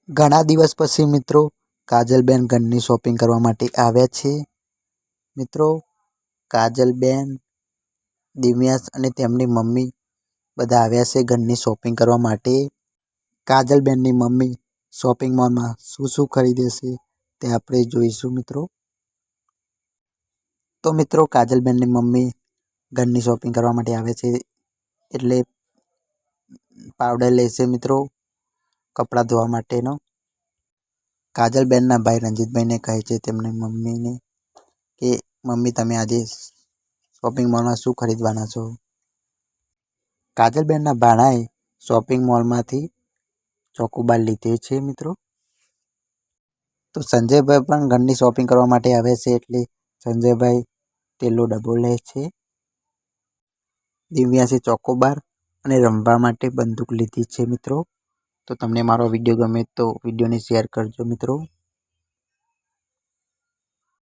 ઘણા દિવસ પછી મિત્રો કાજલબેન ઘરની શોપિંગ કરવા માટે આવ્યા છે. મિત્રો કાજલબેન, દિવ્યાંશ અને તેમની મમ્મી બધા આવ્યા છે ઘરની શોપિંગ કરવા માટે. કાજલબેનની મમ્મી શોપિંગ મોલમાં શું શું ખરીદે છે તે આપણે જોઈશું મિત્રો. તો મિત્રો કાજલબેનની મમ્મી ઘરની શોપિંગ કરવા માટે આવે છે એટલે પાવડર લેશે મિત્રો કપડાં ધોવા માટેનો. કાજલબેનના ભાઈ રંજીતભાઈને કહે છે તેમની મમ્મીને કે મમ્મી તમે આજે શોપિંગ મોલમાં શું ખરીદવાના છો? કાજલબેનના ભાણાએ શોપિંગ મોલમાંથી ચોકોબાર લીધી છે મિત્રો. તો સંજયભાઈ પણ ઘરની શોપિંગ કરવા માટે આવે છે એટલે સંજયભાઈ તેલનો ડબ્બો લે છે. દિવ્યાંશે ચોકોબાર અને રમવા માટે બંદૂક લીધી છે મિત્રો. તો તમને મારો વિડીયો ગમે તો વિડીયોને શેર કરજો મિત્રો.